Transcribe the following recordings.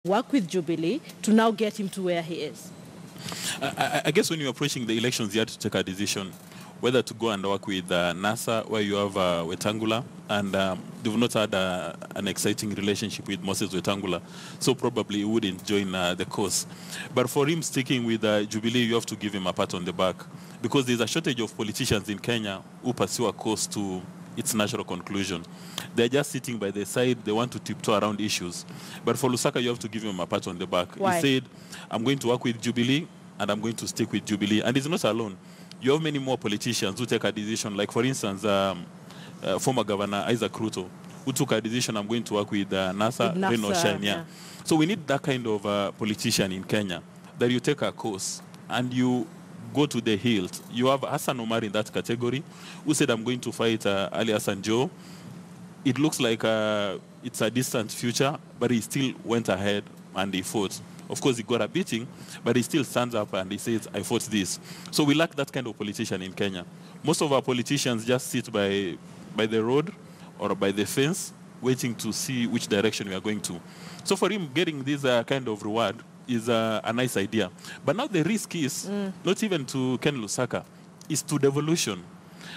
work with Jubilee to now get him to where he is? I guess when you're approaching the elections, you had to take a decision whether to go and work with NASA, where you have Wetangula, and they've not had an exciting relationship with Moses Wetangula, so probably he wouldn't join the cause. But for him sticking with Jubilee, you have to give him a pat on the back, because there's a shortage of politicians in Kenya who pursue a cause to its natural conclusion. They're just sitting by the side, they want to tiptoe around issues. But for Lusaka, you have to give him a pat on the back. Why? He said, I'm going to work with Jubilee, and I'm going to stick with Jubilee. And he's not alone. You have many more politicians who take a decision, like, for instance, former Governor Isaac Ruto, who took a decision, I'm going to work with NASA, rain or shine. Yeah. So we need that kind of politician in Kenya, that you take a course and you go to the hilt. You have Hassan Omar in that category, who said, I'm going to fight Ali Hassan Joe. It looks like it's a distant future, but he still went ahead and he fought. Of course, he got a beating, but he still stands up and he says, I fought this. So we lack that kind of politician in Kenya. Most of our politicians just sit by the road or by the fence, waiting to see which direction we are going to. So for him, getting this kind of reward is a nice idea. But now the risk is, not even to Ken Lusaka, is to devolution.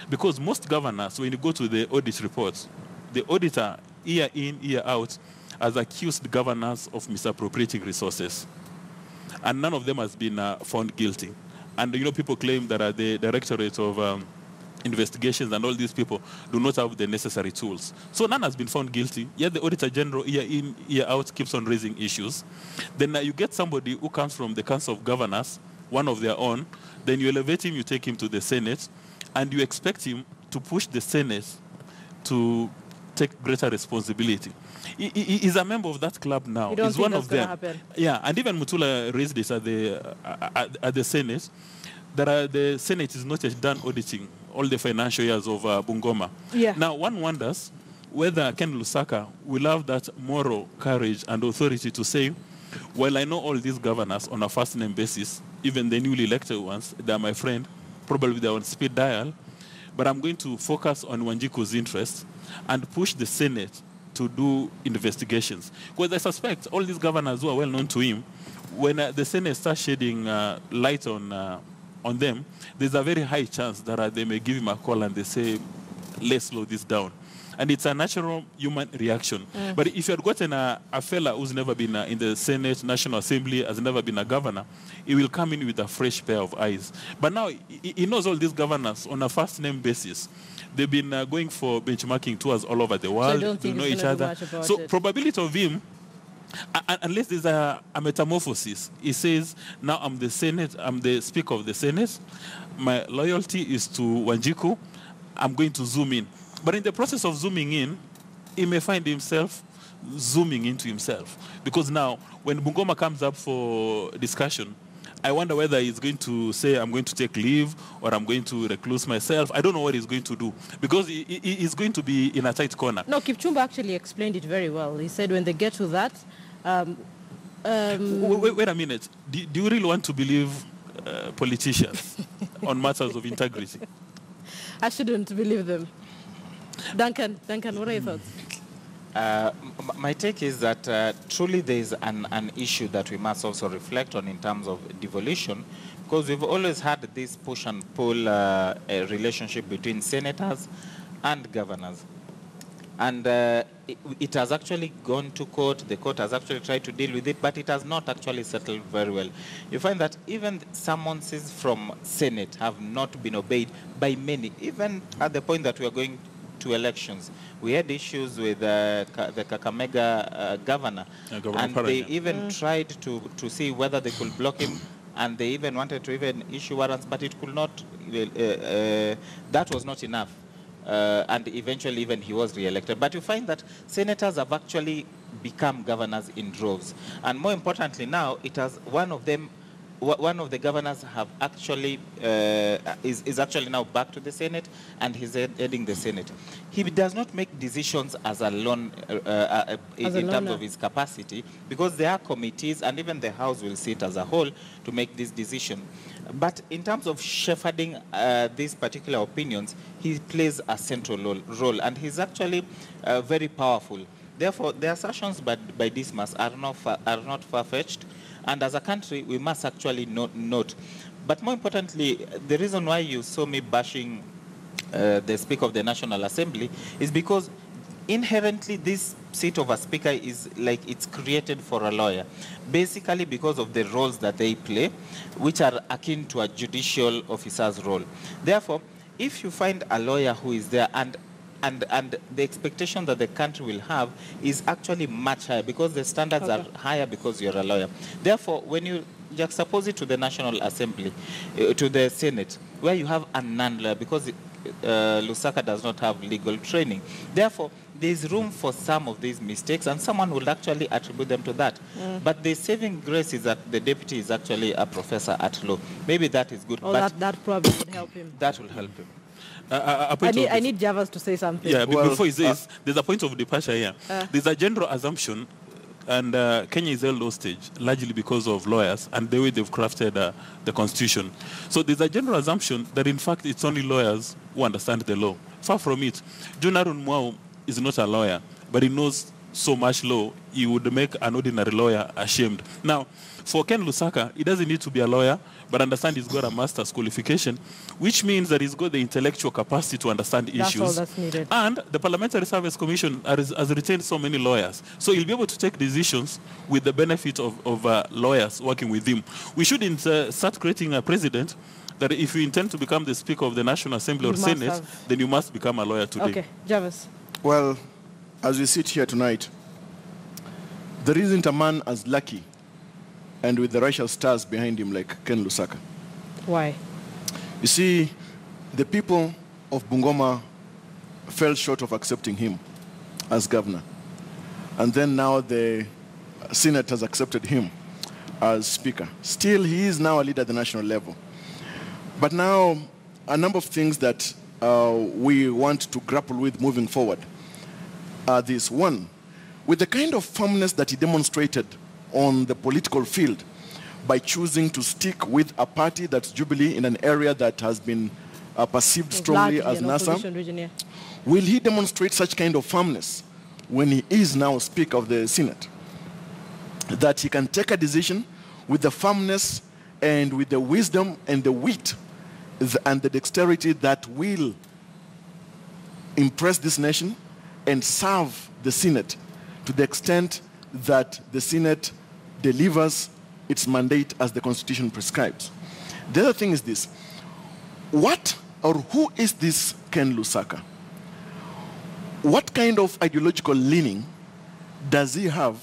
Because most governors, when you go to the audit reports, the auditor, year in, year out, has accused governors of misappropriating resources. And none of them has been found guilty. And, people claim that the Directorate of Investigations and all these people do not have the necessary tools. So none has been found guilty, yet the Auditor General, year in, year out, keeps on raising issues. Then you get somebody who comes from the Council of Governors, one of their own, then you elevate him, you take him to the Senate, and you expect him to push the Senate to take greater responsibility. He is a member of that club now. You don't He's think one that's of them. happen? Yeah, and even Mutula raised this at the Senate, that the Senate is not yet done auditing all the financial years of Bungoma. Yeah. Now, one wonders whether Ken Lusaka will have that moral courage and authority to say, well, I know all these governors on a first-name basis, even the newly elected ones, they're my friend, probably they're on speed dial, but I'm going to focus on Wanjiku's interest and push the Senate to do investigations. Because I suspect all these governors who are well known to him, when the Senate starts shedding light on them, there's a very high chance that they may give him a call and they say, let's slow this down. And it's a natural human reaction. But if you had gotten a fella who's never been in the Senate, National Assembly, has never been a governor, he will come in with a fresh pair of eyes. But now he knows all these governors on a first-name basis. They've been going for benchmarking tours all over the world. So they know each other. So probability of him, unless there's a metamorphosis, he says, now I'm the Senate, I'm the Speaker of the Senate, my loyalty is to Wanjiku, I'm going to zoom in. But in the process of zooming in, he may find himself zooming into himself. Because now, when Bungoma comes up for discussion, I wonder whether he's going to say, I'm going to take leave, or I'm going to recluse myself. I don't know what he's going to do, because he's going to be in a tight corner. No, Kipchumba actually explained it very well. He said when they get to that... wait a minute. Do you really want to believe politicians on matters of integrity? I shouldn't believe them. Duncan, what are your thoughts? My take is that truly there is an issue that we must also reflect on in terms of devolution, because we've always had this push and pull relationship between senators and governors. And it has actually gone to court. The court has actually tried to deal with it, but it has not actually settled very well. You find that even summonses from Senate have not been obeyed by many, even at the point that we are going to elections. We had issues with the Kakamega governor, and they even tried to see whether they could block him, and they even wanted to even issue warrants, but it could not, that was not enough. And eventually even he was re-elected. But you find that senators have actually become governors in droves. And more importantly now, it has one of the governors have actually, is actually now back to the Senate, and he's heading the Senate. He does not make decisions as a lone, in terms of his capacity, because there are committees, and even the House will sit as a whole to make this decision. But in terms of shepherding these particular opinions, he plays a central role, and he's actually very powerful. Therefore, the assertions by Dismas are not far-fetched, and as a country, we must actually note. But more importantly, the reason why you saw me bashing the Speaker of the National Assembly is because inherently this seat of a speaker is like it's created for a lawyer, basically because of the roles that they play, which are akin to a judicial officer's role. Therefore, if you find a lawyer who is there and the expectation that the country will have is actually much higher because the standards are higher because you're a lawyer. Therefore, when you juxtapose it to the National Assembly, to the Senate, where you have a non-lawyer, because Lusaka does not have legal training. Therefore, there's room for some of these mistakes, and someone will actually attribute them to that. But the saving grace is that the deputy is actually a professor at law. Maybe that is good. Oh, but that probably would help him. That will help him. I need Javas to say something. Yeah, before he says, there's a point of departure here. There's a general assumption, and Kenya is held hostage largely because of lawyers and the way they've crafted the constitution. So there's a general assumption that, in fact, it's only lawyers who understand the law. Far from it. John Aaron Mwao is not a lawyer, but he knows so much law, he would make an ordinary lawyer ashamed. Now, for Ken Lusaka, he doesn't need to be a lawyer, but understand he's got a master's qualification, which means that he's got the intellectual capacity to understand issues. That's all that's needed. And the Parliamentary Service Commission has retained so many lawyers. So he'll be able to take decisions with the benefit of lawyers working with him. We shouldn't start creating a precedent that if you intend to become the Speaker of the National Assembly or Senate, then you must become a lawyer today. Okay, Jarvis. Well, as we sit here tonight, there isn't a man as lucky and with the racial stars behind him like Ken Lusaka. Why? You see, the people of Bungoma fell short of accepting him as governor. And then now the Senate has accepted him as speaker. Still, he is now a leader at the national level. But now, a number of things that we want to grapple with moving forward are this. One, with the kind of firmness that he demonstrated on the political field by choosing to stick with a party that's Jubilee in an area that has been perceived strongly as NASA, will he demonstrate such kind of firmness when he is now Speaker of the Senate? That he can take a decision with the firmness and with the wisdom and the wit and the dexterity that will impress this nation and serve the Senate to the extent that the Senate delivers its mandate as the Constitution prescribes. The other thing is this. What or who is this Ken Lusaka? What kind of ideological leaning does he have?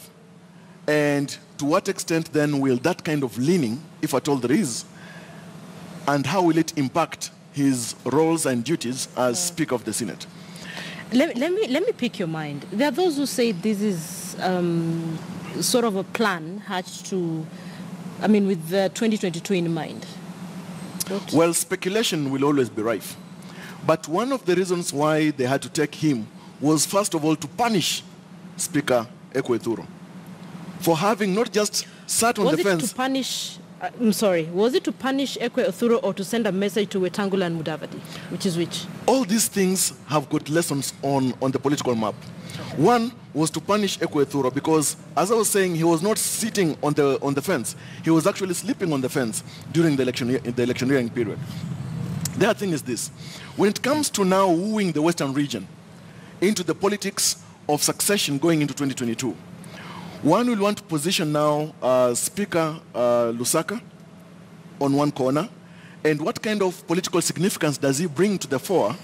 And to what extent then will that kind of leaning, if at all there is, and how will it impact his roles and duties as Speaker of the Senate? Let me pick your mind. There are those who say this is sort of a plan hatched to, with the 2022 in mind. What? Well, speculation will always be rife. But one of the reasons why they had to take him was, first of all, to punish Speaker Ekwethuro for having not just sat on the fence. Was it to punish, was it to punish Ekwethuro or to send a message to Wetangula and Mudavadi? Which is which? All these things have got lessons on the political map. One was to punish Ekwethuro because, as I was saying, he was not sitting on the fence. He was actually sleeping on the fence during the electioneering period. The other thing is this. When it comes to now wooing the Western region into the politics of succession going into 2022, one will want to position now Speaker Lusaka on one corner, and what kind of political significance does he bring to the fore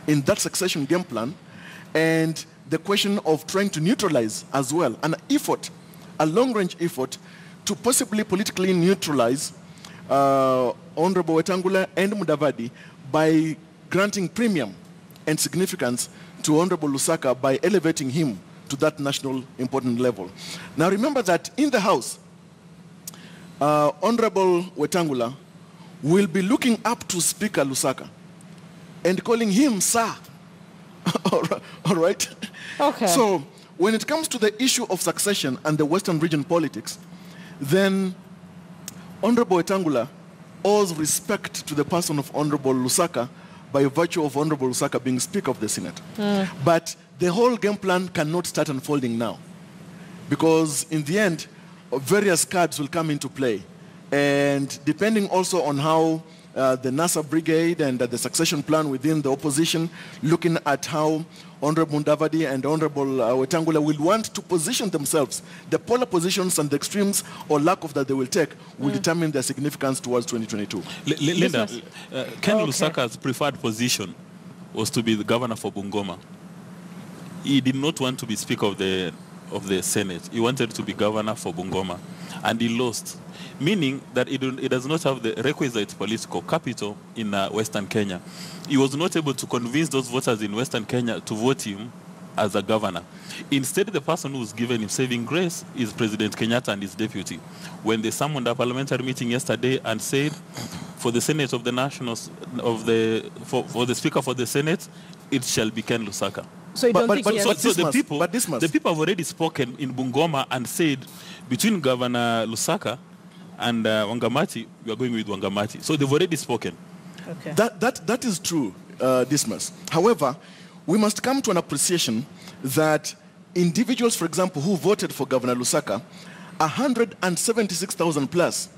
in that succession game plan, and the question of trying to neutralize as well, an effort, a long-range effort to possibly politically neutralize Honorable Wetangula and Mudavadi by granting premium and significance to Honorable Lusaka by elevating him to that national important level. Now remember that in the House, Honorable Wetangula will be looking up to Speaker Lusaka and calling him sir. All right? Okay. So when it comes to the issue of succession and the Western region politics, then Honorable Wetangula owes respect to the person of Honorable Lusaka by virtue of Honorable Lusaka being Speaker of the Senate. But the whole game plan cannot start unfolding now. Because in the end, various cards will come into play. And depending also on how the NASA brigade and the succession plan within the opposition, looking at how Honorable Mundavadi and Honorable Wetangula will want to position themselves, the polar positions and the extremes or lack of that they will take will determine their significance towards 2022. Linda, Ken Lusaka's preferred position was to be the governor for Bungoma. He did not want to be Speaker of the Senate. He wanted to be governor for Bungoma, and he lost, meaning that he does not have the requisite political capital in Western Kenya. He was not able to convince those voters in Western Kenya to vote him as a governor. Instead, the person who was given him saving grace is President Kenyatta and his deputy. When they summoned a parliamentary meeting yesterday and said, for the Senate of the Nationals, for the Speaker for the Senate, it shall be Ken Lusaka. So you don't think he has... So the people have already spoken in Bungoma and said, between Governor Lusaka and Wangamati, we are going with Wangamati. So they've already spoken. Okay. That is true, Dismas. However, we must come to an appreciation that individuals, for example, who voted for Governor Lusaka, 176,000 plus,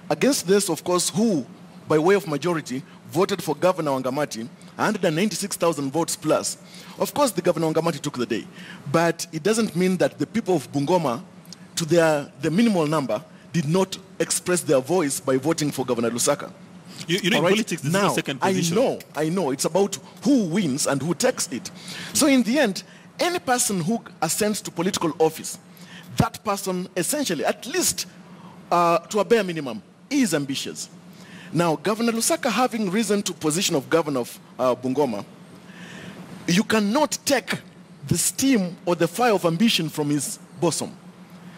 against this, of course, who, by way of majority, voted for Governor Wangamati, 196,000 votes plus. Of course, the Governor Wangamati took the day, but it doesn't mean that the people of Bungoma, to the minimal number, did not express their voice by voting for Governor Lusaka. You know, in politics, there's no second position. I know. It's about who wins and who takes it. So in the end, any person who ascends to political office, that person essentially, at least to a bare minimum, is ambitious. Now, Governor Lusaka having risen to position of governor of Bungoma, you cannot take the steam or the fire of ambition from his bosom.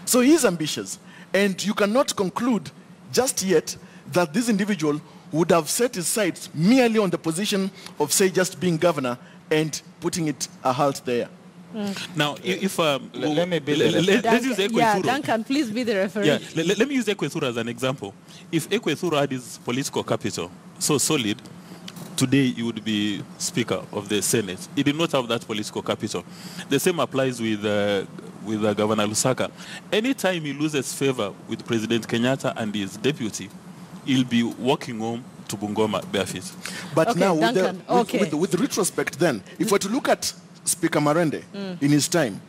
So he is ambitious. And you cannot conclude just yet that this individual would have set his sights merely on the position of, say, just being governor and putting it a halt there. Now, if let me be the let's use Ekwe Yeah, Thuro. Duncan, please be the referee. Yeah, let me use Ekwe Thuro as an example. If Ekwe Thuro had his political capital so solid, today he would be Speaker of the Senate. He did not have that political capital. The same applies with Governor Lusaka. Anytime he loses favor with President Kenyatta and his deputy, he'll be walking home to Bungoma barefoot. But Okay, now, Duncan, with the retrospect then, if we're to look at Speaker Marende in his time,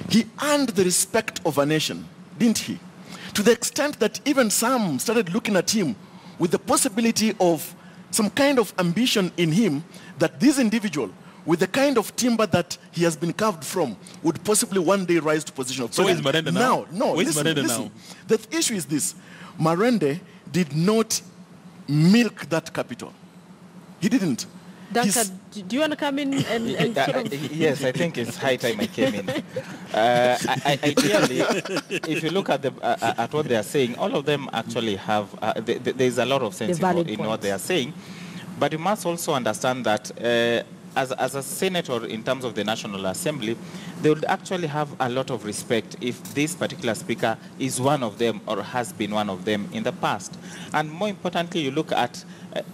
he earned the respect of a nation, didn't he? To the extent that even some started looking at him with the possibility of some kind of ambition in him that this individual, with the kind of timber that he has been carved from, would possibly one day rise to position of So president. where is Marende now? No, Where is listen, Marende listen. now? The issue is this. Marende did not milk that capital. He didn't. Duncan, do you want to come in and sort of... Yes, I think it's high time I came in. Ideally, if you look at at what they are saying, all of them actually have, there's a lot of sense in what they are saying. But you must also understand that as a senator in terms of the National Assembly, they would actually have a lot of respect if this particular speaker is one of them or has been one of them in the past. And more importantly, you look at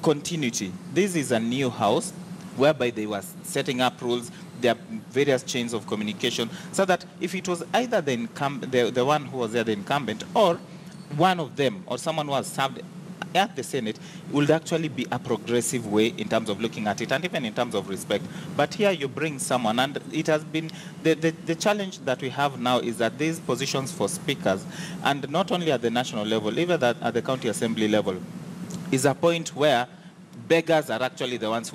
continuity. This is a new house whereby they were setting up rules. There are various chains of communication, so that if it was either the one who was there, the incumbent, or one of them, or someone who has served at the Senate, would actually be a progressive way in terms of looking at it and even in terms of respect. But here you bring someone, and it has been the challenge that we have now is that these positions for speakers, and not only at the national level, even at the county assembly level, is a point where beggars are actually the ones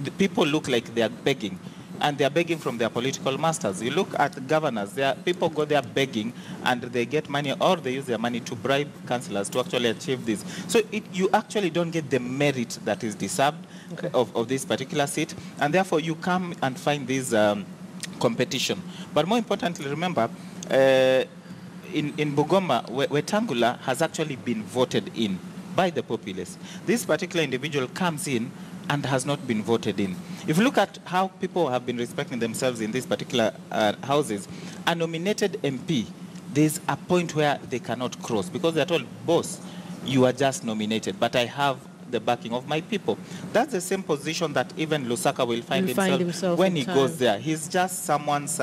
the people look like they are begging, and they are begging from their political masters. You look at governors, people go there begging, and they get money, or they use their money to bribe councillors to actually achieve this. So you actually don't get the merit that is deserved of this particular seat, and therefore you come and find this competition. But more importantly, remember, in Bungoma, Wetangula has actually been voted in by the populace. This particular individual comes in and has not been voted in. If you look at how people have been respecting themselves in these particular houses, a nominated MP, there's a point where they cannot cross because they're told, boss, you are just nominated, but I have the backing of my people. That's the same position that even Lusaka will find himself in when he time. goes there. He's just someone's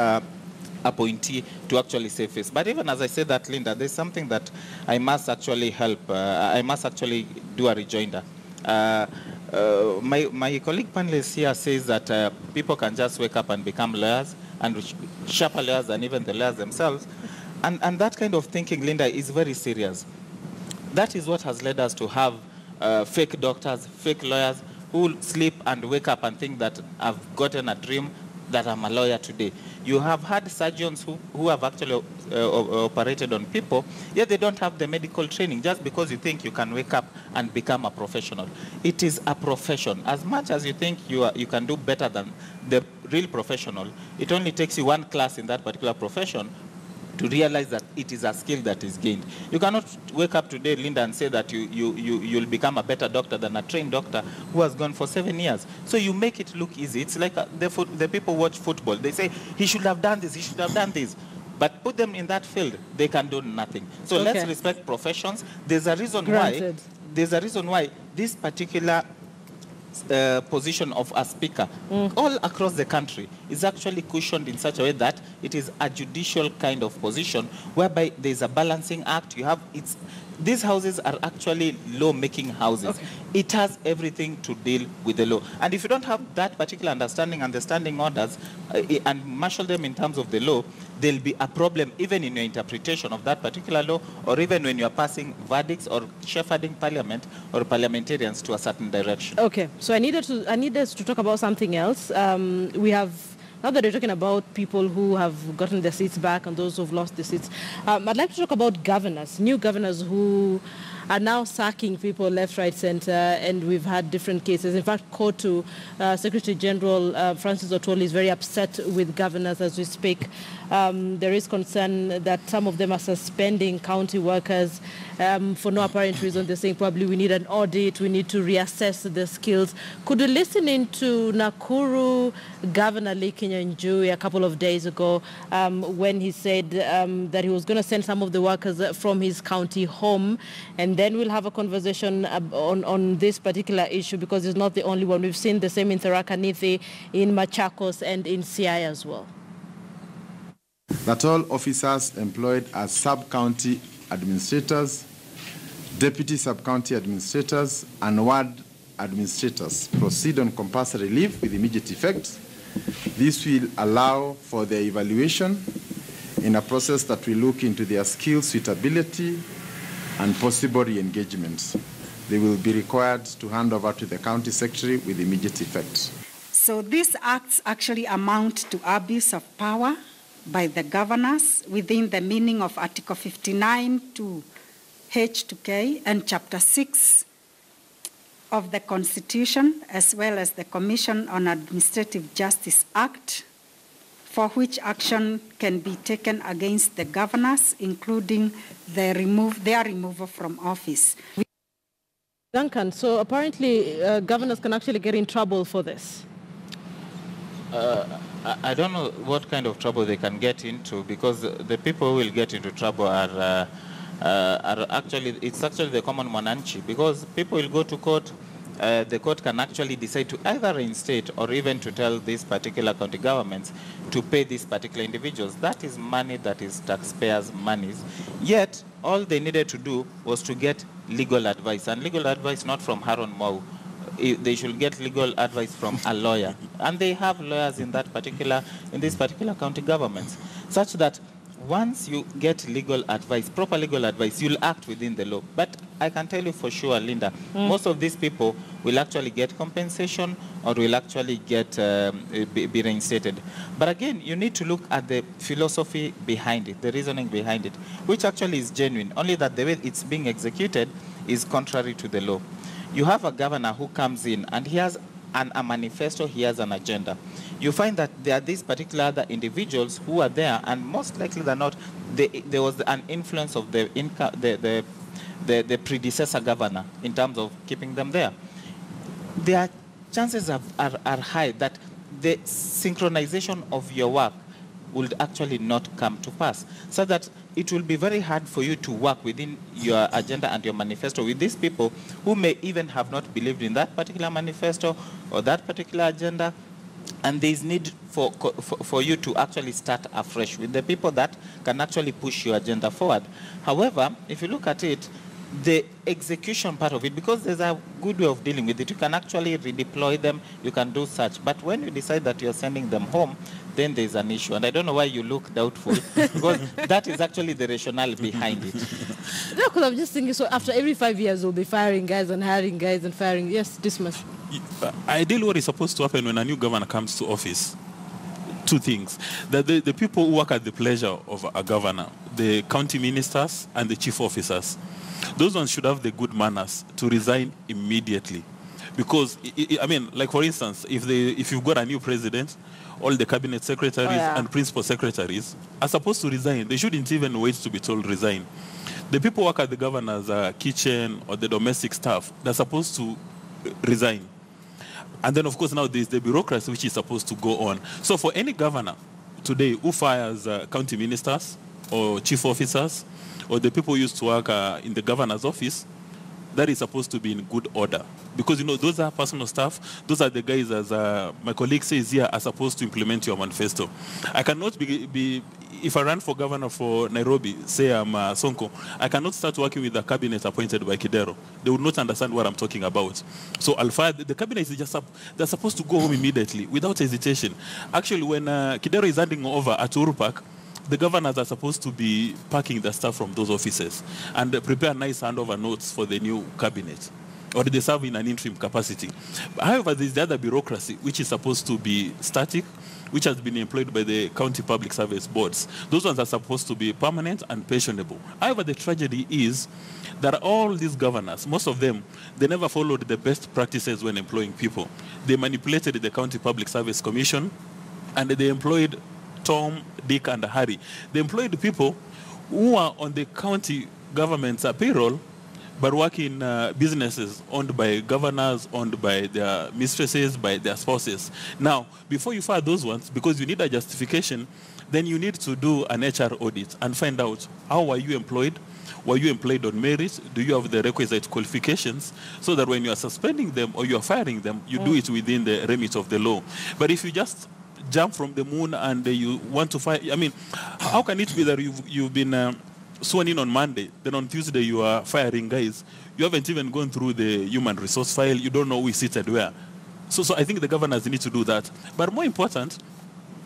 appointee to actually save face. But even as I said that, Linda, there's something that I must actually help. I must actually do a rejoinder. My colleague panelist here says that people can just wake up and become lawyers, and sharper lawyers than even the lawyers themselves. And that kind of thinking, Linda, is very serious. That is what has led us to have fake doctors, fake lawyers who sleep and wake up and think that I've gotten a dream that I'm a lawyer today. You have had surgeons who have actually operated on people, yet they don't have the medical training just because you think you can wake up and become a professional. It is a profession. As much as you think you can do better than the real professional, it only takes you one class in that particular profession to realize that it is a skill that is gained. You cannot wake up today, Linda, and say that you'll become a better doctor than a trained doctor who has gone for 7 years. So you make it look easy. It's like the people watch football. They say, he should have done this, he should have done this. But put them in that field, they can do nothing. So let's respect professions. There's a reason why this particular position of a speaker all across the country is actually cushioned in such a way that it is a judicial kind of position whereby there's a balancing act. These houses are actually law-making houses. It has everything to deal with the law. And if you don't have that particular understanding and the standing orders and marshal them in terms of the law, there'll be a problem even in your interpretation of that particular law, or even when you're passing verdicts or shepherding parliament or parliamentarians to a certain direction. Okay, so I need us to talk about something else. We have, now that we're talking about people who have gotten their seats back and those who've lost their seats, I'd like to talk about governors, new governors who are now sacking people left, right, center, and we've had different cases. In fact, Kotu, Secretary General Francis Otoli is very upset with governors as we speak. There is concern that some of them are suspending county workers for no apparent reason. They're saying probably we need an audit, we need to reassess the skills. Could you listen into Nakuru Governor Lee Kinyanjui a couple of days ago when he said that he was going to send some of the workers from his county home, and then we'll have a conversation on this particular issue, because it's not the only one. We've seen the same in Tharaka Nithi, in Machakos, and in Siaya as well. That all officers employed as sub-county administrators, deputy sub-county administrators, and ward administrators proceed on compulsory leave with immediate effect. This will allow for their evaluation in a process that will look into their skills, suitability, and possible re-engagements. They will be required to hand over to the county secretary with immediate effect. So these acts actually amount to abuse of power by the governors within the meaning of Article 59 to H to K and Chapter 6 of the Constitution, as well as the Commission on Administrative Justice Act, for which action can be taken against the governors, including their removal from office. Duncan, so apparently governors can actually get in trouble for this. I don't know what kind of trouble they can get into, because the people who will get into trouble are actually the common mwananchi, because people will go to court. The court can actually decide to either reinstate or even to tell these particular county governments to pay these particular individuals. That is money that is taxpayers' monies. Yet, all they needed to do was to get legal advice, and legal advice not from Haron Mau. They should get legal advice from a lawyer. And they have lawyers in these particular county governments, such that once you get legal advice, proper legal advice, you'll act within the law. But I can tell you for sure, Linda, most of these people will actually get compensation or will actually get be reinstated. But again, you need to look at the philosophy behind it, the reasoning behind it, which actually is genuine, only that the way it's being executed is contrary to the law. You have a governor who comes in and he has a manifesto, he has an agenda. You find that there are these particular other individuals who are there, and most likely than not, there was an influence of the predecessor governor in terms of keeping them there. Chances are high that the synchronization of your work would actually not come to pass. So that it will be very hard for you to work within your agenda and your manifesto with these people who may even have not believed in that particular manifesto or that particular agenda. And there is need for you to actually start afresh with the people that can actually push your agenda forward. However, if you look at it, the execution part of it, because there's a good way of dealing with it, you can actually redeploy them, you can do such. But when you decide that you're sending them home, then there's an issue. And I don't know why you look doubtful, because that is actually the rationale behind it. No, because I'm just thinking, so after every 5 years, we'll be firing guys and hiring guys and firing. Yes, dismiss. Ideally, what is supposed to happen when a new governor comes to office? Two things. That the people who work at the pleasure of a governor, the county ministers and the chief officers, those ones should have the good manners to resign immediately. Because, I mean, like for instance, if you've got a new president, all the cabinet secretaries and principal secretaries are supposed to resign. They shouldn't even wait to be told resign. The people who work at the governor's kitchen or the domestic staff, they're supposed to resign. And then, of course, now there's the bureaucracy which is supposed to go on. So for any governor today who fires county ministers or chief officers or the people who used to work in the governor's office, that is supposed to be in good order. Because, you know, those are personal staff. Those are the guys, as my colleague says here, are supposed to implement your manifesto. I cannot be if I run for governor for Nairobi, say I'm Sonko, I cannot start working with the cabinet appointed by Kidero. They would not understand what I'm talking about. So I'll fire, the cabinet is just, they're supposed to go home immediately without hesitation. Actually, when Kidero is handing over at Uhuru Park, the governors are supposed to be packing the stuff from those offices and prepare nice handover notes for the new cabinet, or they serve in an interim capacity. However, there's the other bureaucracy, which is supposed to be static, which has been employed by the county public service boards. Those ones are supposed to be permanent and pensionable. However, the tragedy is that all these governors, most of them, they never followed the best practices when employing people. They manipulated the County Public Service Commission, and they employed Tom, Dick, and Harry. They employed people who are on the county government's payroll, but work in businesses owned by governors, owned by their mistresses, by their spouses. Now, before you fire those ones, because you need a justification, then you need to do an HR audit and find out how were you employed? Were you employed on merit? Do you have the requisite qualifications? So that when you are suspending them or you are firing them, you do it within the remit of the law. But if you just jump from the moon and you want to fire, I mean, how can it be that you've been sworn in on Monday, then on Tuesday you are firing guys? You haven't even gone through the human resource file. You don't know who is seated where. So I think the governors need to do that. But more important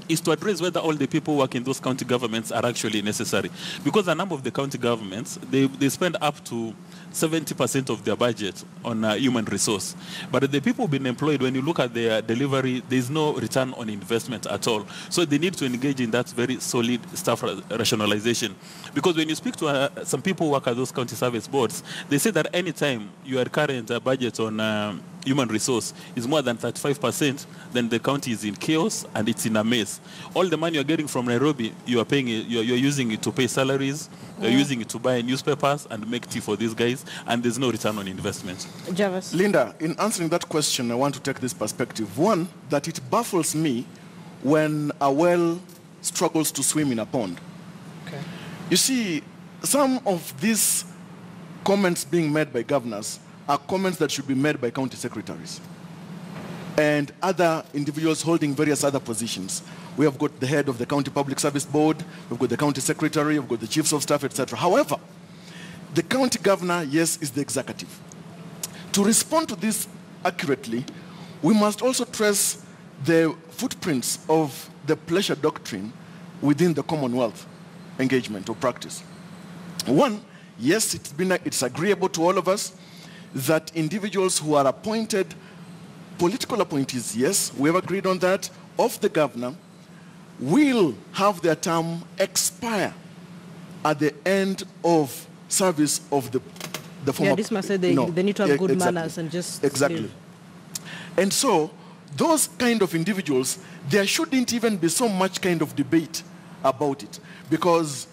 is to address whether all the people working in those county governments are actually necessary. Because a number of the county governments, they spend up to 70% of their budget on human resource. But the people being employed, when you look at their delivery, there's no return on investment at all. So they need to engage in that very solid staff rationalization. Because when you speak to some people who work at those county service boards, they say that anytime your current budget on human resource is more than 35%, then the county is in chaos and it's in a mess. All the money you're getting from Nairobi, you are paying it, you're using it to pay salaries, you're using it to buy newspapers and make tea for these guys, and there's no return on investment. Jarvis. Linda, in answering that question, I want to take this perspective. One, that it baffles me when a well struggles to swim in a pond. Okay. You see, some of these comments being made by governors are comments that should be made by county secretaries and other individuals holding various other positions. We have got the head of the County Public Service Board, we've got the county secretary, we've got the chiefs of staff, etc. However, the county governor, yes, is the executive. To respond to this accurately, we must also trace the footprints of the pleasure doctrine within the Commonwealth engagement or practice. One, yes, it's agreeable to all of us that individuals who are appointed, political appointees, yes, we have agreed on that, of the governor, will have their term expire at the end of service of the former. Yeah, this must say they need to have good manners and just exactly. Live. And so those kind of individuals, there shouldn't even be so much kind of debate about it, because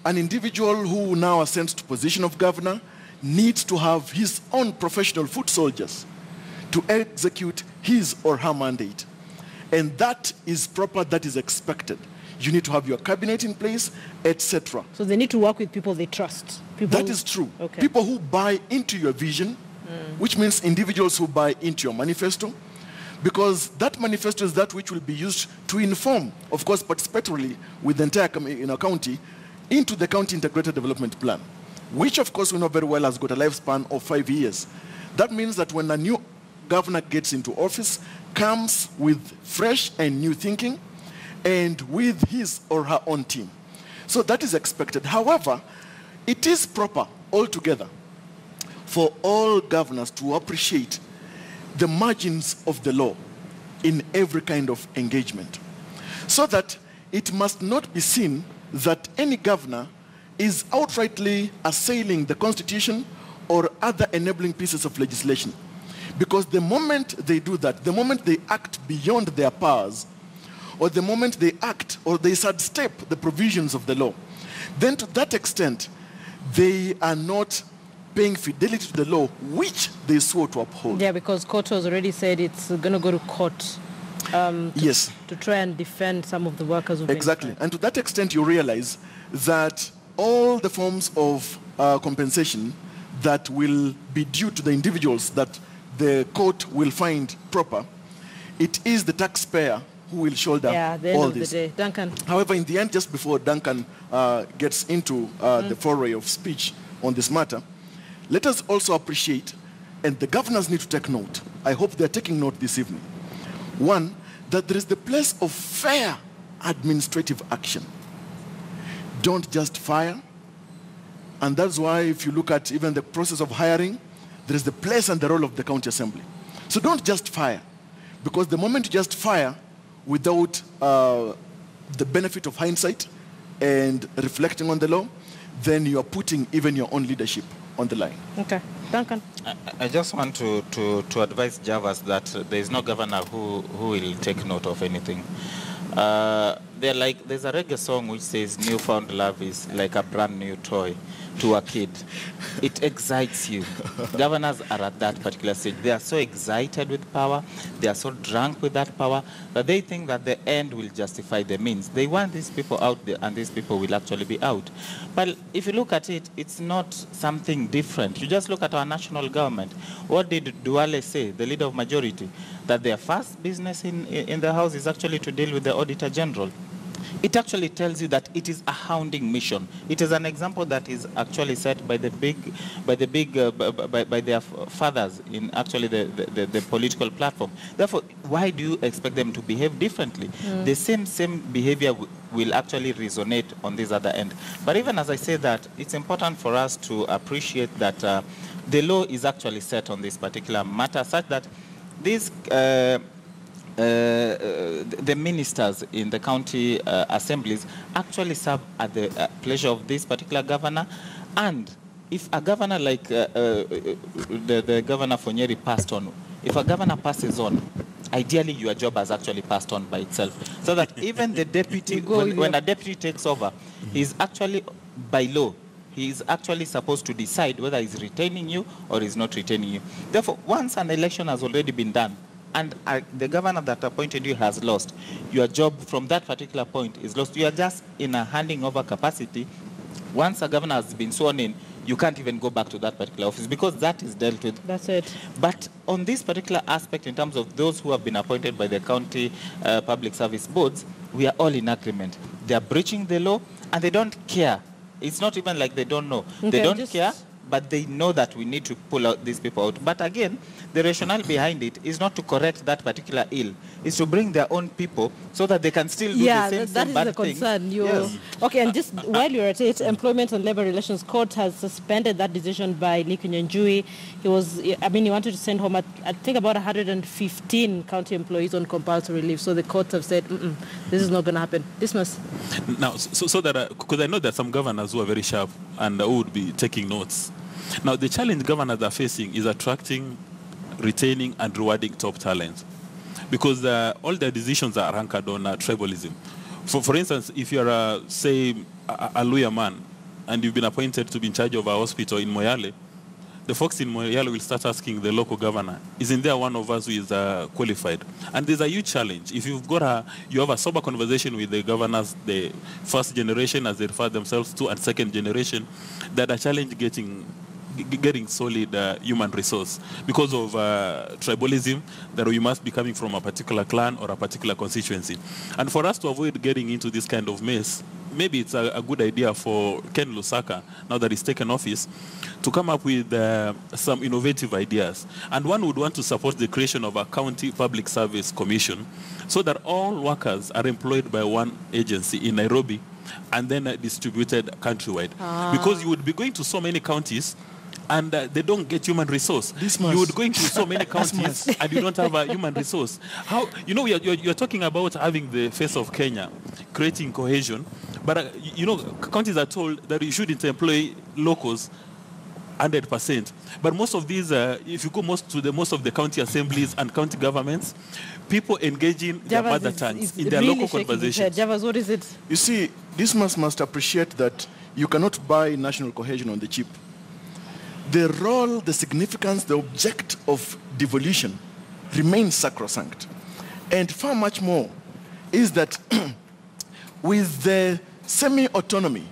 an individual who now ascends to position of governor needs to have his own professional foot soldiers to execute his or her mandate. And that is proper, that is expected. you need to have your cabinet in place, etc. So they need to work with people they trust. People That is true. Okay. People who buy into your vision, which means individuals who buy into your manifesto, because that manifesto is that which will be used to inform, of course, participatorily with the entire county into the county integrated development plan, which of course we know very well has got a lifespan of 5 years. That means that when a new governor gets into office, comes with fresh and new thinking and with his or her own team. So that is expected. However, it is proper altogether for all governors to appreciate the margins of the law in every kind of engagement, so that it must not be seen that any governor is outrightly assailing the Constitution or other enabling pieces of legislation. Because the moment they do that, the moment they act beyond their powers, or the moment they act or they sidestep the provisions of the law, then to that extent, they are not paying fidelity to the law which they swore to uphold. Yeah, because court has already said it's going to go to court Yes. to try and defend some of the workers who've been Exactly. striked. And to that extent, you realize that all the forms of compensation that will be due to the individuals that the court will find proper, it is the taxpayer who will shoulder Yeah, at the end all of this. the day. Duncan. However, in the end, just before Duncan gets into the foray of speech on this matter, let us also appreciate, and the governors need to take note. I hope they're taking note this evening. One, that there is the place of fair administrative action. Don't just fire. And that's why if you look at even the process of hiring, there is the place and the role of the county assembly. So don't just fire, because the moment you just fire without the benefit of hindsight and reflecting on the law, then you are putting even your own leadership on the line. Okay. Duncan. I just want to advise Javas that there is no governor who will take note of anything. There's a reggae song which says newfound love is like a brand new toy to a kid. It excites you. Governors are at that particular stage. They are so excited with power, they are so drunk with that power, that they think that the end will justify the means. They want these people out there, and these people will actually be out. But if you look at it, it's not something different. You just look at our national government. What did Duale say, the leader of majority? That their first business in the house is actually to deal with the Auditor General. It actually tells you that it is a hounding mission. It is an example that is actually set by their fathers in actually the political platform. Therefore, why do you expect them to behave differently? The same behavior will actually resonate on this other end. But even as I say that, it's important for us to appreciate that the law is actually set on this particular matter, such that these the ministers in the county assemblies actually serve at the pleasure of this particular governor. And if a governor like the governor for Nyeri passed on, if a governor passes on, ideally your job has actually passed on by itself. So that even the deputy, when a deputy takes over, he's actually, by law, he is actually supposed to decide whether he's retaining you or he's not retaining you. Therefore, once an election has already been done, and the governor that appointed you has lost, your job from that particular point is lost. You are just in a handing over capacity. Once a governor has been sworn in, you can't even go back to that particular office because that is dealt with. That's it. But on this particular aspect, in terms of those who have been appointed by the county public service boards, we are all in agreement. They are breaching the law and they don't care. It's not even like they don't know. Okay, they don't care, but they know that we need to pull out these people out. But again, the rationale behind it is not to correct that particular ill. It's to bring their own people so that they can still do the same that is bad the concern. things. Yes. Okay, and just while you're at it, Employment and Labor Relations Court has suspended that decision by Lee Kunyanjui. He wanted to send home, I think, about 115 county employees on compulsory leave. So the courts have said, this is not going to happen. Dismiss. Now, so that, because I know that some governors who are very sharp and who would be taking notes. Now, the challenge governors are facing is attracting, retaining, and rewarding top talent. Because all their decisions are anchored on tribalism. For instance, if you're, say, a lawyer man, and you've been appointed to be in charge of a hospital in Moyale, the folks in Moyale will start asking the local governor, isn't there one of us who is qualified? And there's a huge challenge. If you have a sober conversation with the governors, the first generation, as they refer themselves to, and second generation, that a challenge getting solid human resource because of tribalism, that we must be coming from a particular clan or a particular constituency. And for us to avoid getting into this kind of mess, maybe it's a good idea for Ken Lusaka, now that he's taken office, to come up with some innovative ideas. And one would want to support the creation of a county public service commission so that all workers are employed by one agency in Nairobi and then distributed countrywide. Because you would be going to so many counties and they don't get human resource. You would go into so many counties and you don't have a human resource. How, you know, you're talking about having the face of Kenya, creating cohesion, but you know, counties are told that you shouldn't employ locals 100%. But most of these, if you go most of the county assemblies and county governments, people engaging their mother tongues in their really local conversations. Javas, what is it? You see, this must appreciate that you cannot buy national cohesion on the cheap. The role, the significance, the object of devolution remains sacrosanct. And far much more is that with the semi-autonomy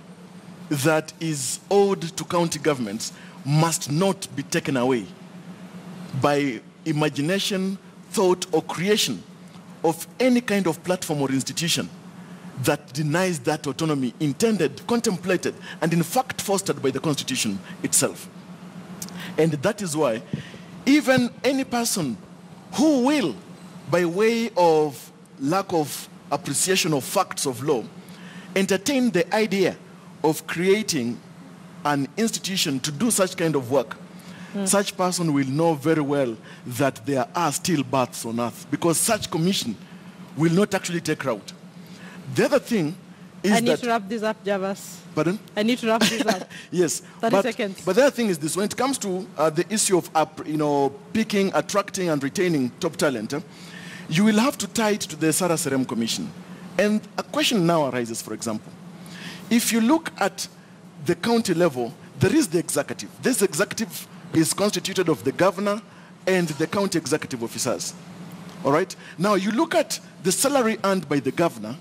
that is owed to county governments must not be taken away by imagination, thought, or creation of any kind of platform or institution that denies that autonomy intended, contemplated, and in fact fostered by the Constitution itself. And that is why even any person who will, by way of lack of appreciation of facts of law, entertain the idea of creating an institution to do such kind of work, such person will know very well that there are still births on earth, because such commission will not actually take root. The other thing is I need to wrap this up, Javas. Pardon? I need to wrap this up. Yes. 30 seconds. But the other thing is this: when it comes to the issue of picking, attracting, and retaining top talent, you will have to tie it to the Sara Serem Commission. And a question now arises, for example. If you look at the county level, there is the executive. This executive is constituted of the governor and the county executive officers. All right? Now, you look at the salary earned by the governor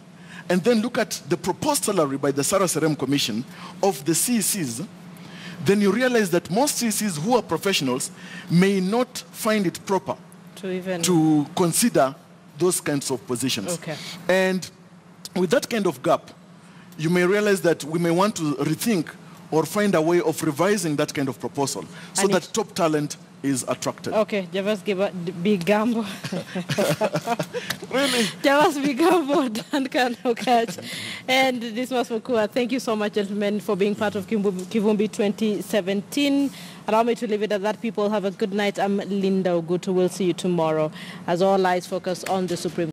and then look at the proposed salary by the Sara Serem Commission of the CECs, then you realize that most CECs who are professionals may not find it proper to consider those kinds of positions. Okay. And with that kind of gap, you may realize that we may want to rethink or find a way of revising that kind of proposal so that top talent is attracted. Okay, Javas Bigambo. Really? Javas Bigambo, Duncan Okach. And this was Fukua. Thank you so much, gentlemen, for being part of Kivumbi 2017. Allow me to leave it at that. People have a good night. I'm Linda Ogutu. We'll see you tomorrow as all eyes focus on the Supreme